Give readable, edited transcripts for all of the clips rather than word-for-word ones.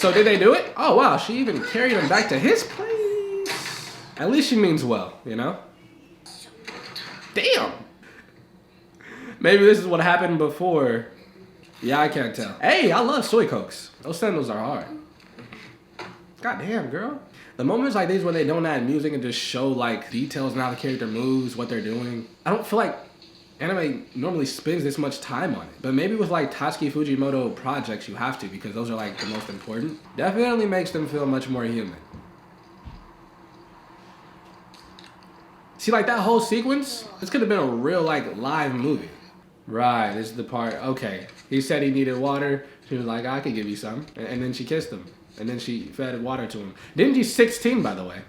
So did they do it? Oh wow, she even carried him back to his place. At least she means well, you know? Damn. Maybe this is what happened before. Yeah, I can't tell. Hey, I love soy cokes. Those sandals are hard. God damn, girl. The moments like these where they don't add music and just show like details and how the character moves, what they're doing. I don't feel like anime normally spends this much time on it. But maybe with like Tatsuki Fujimoto projects you have to, because those are like the most important. Definitely makes them feel much more human. See, like that whole sequence, this could have been a real like live movie. Right, this is the part. Okay, he said he needed water. She was like, I could give you some. And then she kissed him. And then she fed water to him. Didn't she 16, by the way?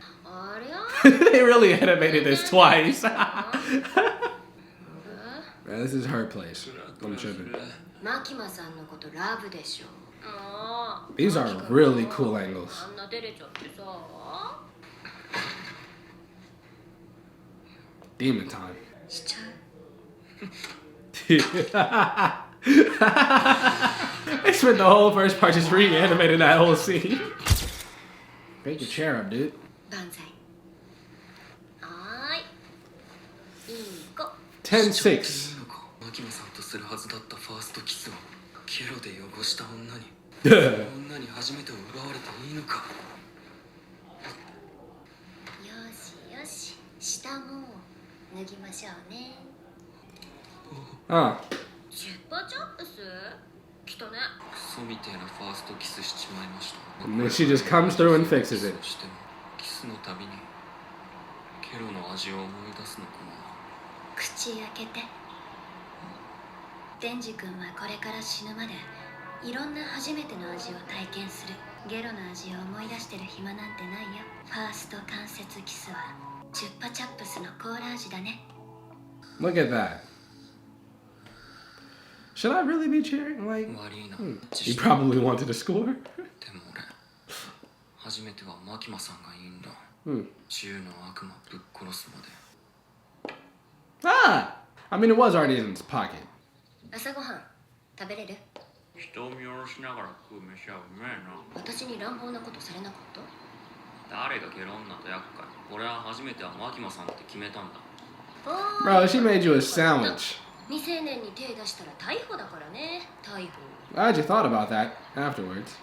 They really animated this twice. Man, this is her place. I'm tripping. These are really cool angles. Demon time. They spent the whole first part just reanimating that whole scene. Break your chair up, dude. 10-6. Ah. And then she just comes through and fixes it. Look at that. Should I really be cheering? Like, he probably wanted to score. Ah! I mean, it was already in his pocket. Bro, she made you a sandwich. Glad you thought about that afterwards.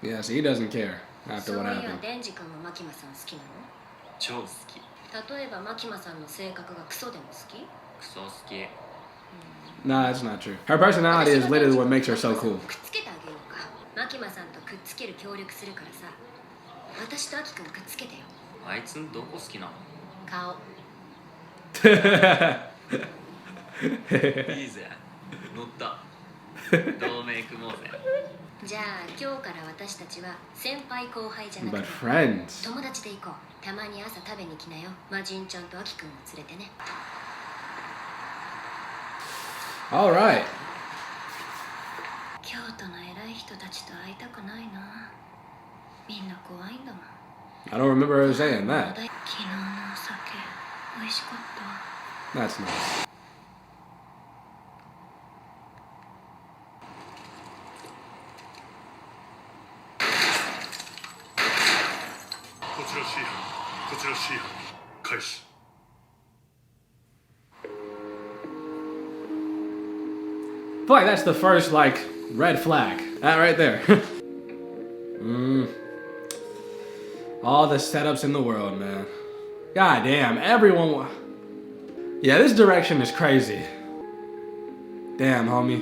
Yes, he doesn't care after what happened. Nah, that's not true. Her personality is literally what makes her so cool. But friends. All right. I don't remember her saying that. That's nice. I feel like that's the first, like, red flag. That right there. All the setups in the world, man. God damn, everyone. Yeah, this direction is crazy. Damn, homie.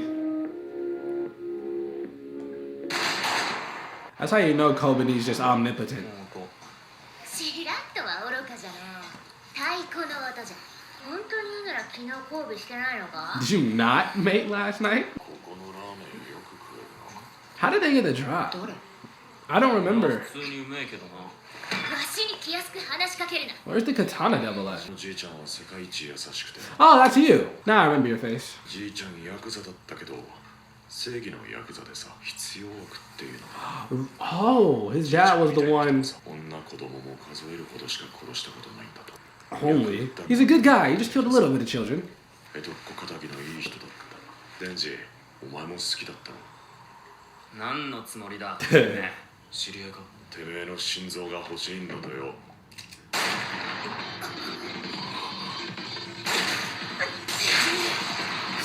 That's how you know Kobani's just omnipotent. Did you not mate last night? How did they get the drop? I don't remember. Where's the katana devil at? Oh, that's you. Now I remember your face. Oh, his dad was the one. Only. He's a good guy. He just killed a little bit of children. デンジ、お前も好きだったの？何のつもりだ。ね、知り合いか？てめえの心臓が欲しいんだとよ。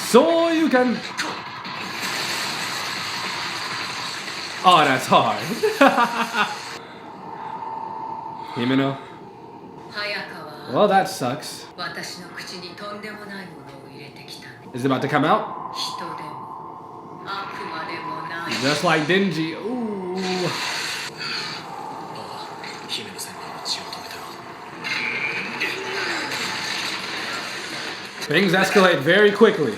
So you can. Oh, that's hard. Himeno. Well, that sucks. Is it about to come out? Just like Denji. Ooh. Things escalate very quickly.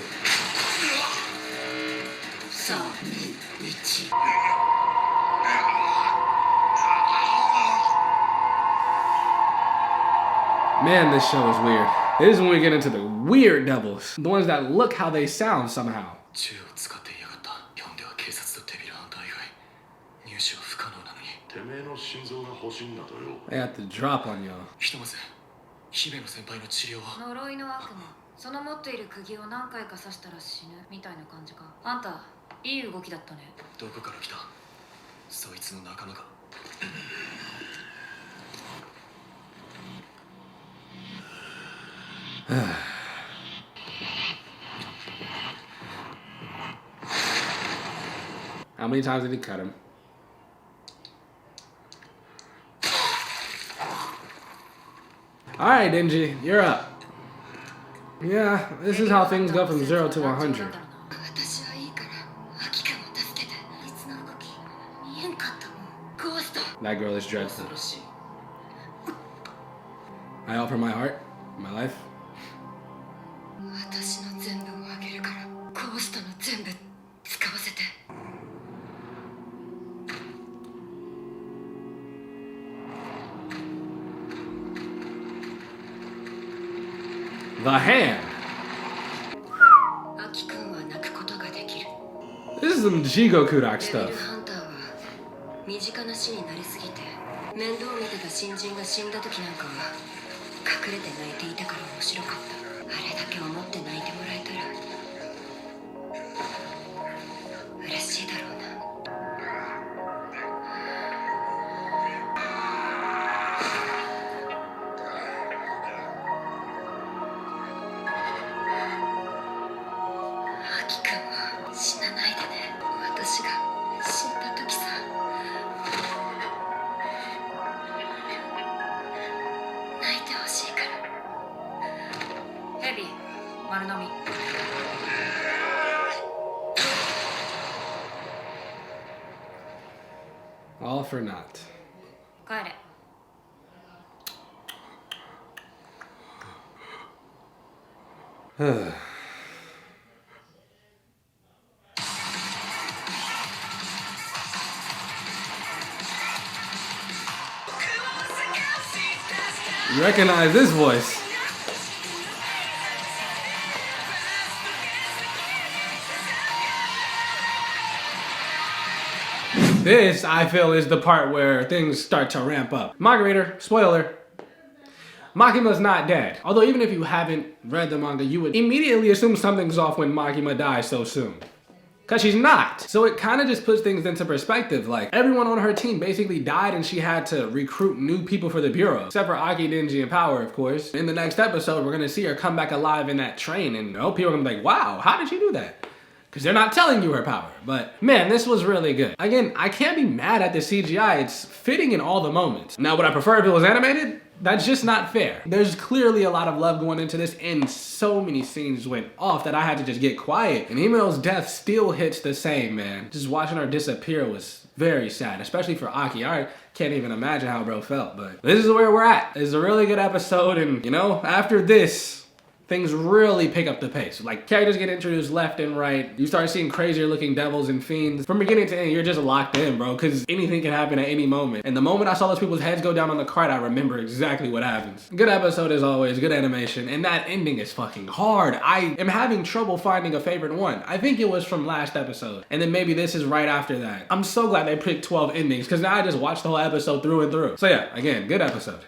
Man, this show is weird. This is when we get into the weird devils. The ones that look how they sound somehow. They have to drop on y'all. 姫の先輩の治療は呪いの悪魔その持っている釘を何回か刺したら死ぬみたいな感じかあんたいい動きだったねどこから来たそいつの仲間か How many times did he cut him? Alright, Denji, you're up. Yeah, this is how things go from 0 to 100. That girl is dreadful. I offer my heart, my life. The hand. This is some Jigoku-dak stuff. All for naught. You recognize this voice. This, I feel, is the part where things start to ramp up. Margarita, spoiler, Makima's not dead. Although even if you haven't read the manga, you would immediately assume something's off when Makima dies so soon. Cause she's not. So it kind of just puts things into perspective. Like, everyone on her team basically died and she had to recruit new people for the bureau. Except for Aki, Denji, and Power, of course. In the next episode, we're gonna see her come back alive in that train, and people are gonna be like, wow, how did she do that? Because they're not telling you her power. But man, this was really good. Again, I can't be mad at the CGI. It's fitting in all the moments. Now, would I prefer if it was animated? That's just not fair. There's clearly a lot of love going into this, and so many scenes went off that I had to just get quiet. And Himeno's death still hits the same, man. Just watching her disappear was very sad, especially for Aki. I can't even imagine how bro felt, but this is where we're at. It's a really good episode, and you know, after this, things really pick up the pace. Like, characters get introduced left and right. You start seeing crazier looking devils and fiends. From beginning to end, you're just locked in, bro, because anything can happen at any moment. And the moment I saw those people's heads go down on the cart, I remember exactly what happens. Good episode as always, good animation, and that ending is fucking hard. I am having trouble finding a favorite one. I think it was from last episode, and then maybe this is right after that. I'm so glad they picked 12 endings, because now I just watched the whole episode through and through. So yeah, again, good episode.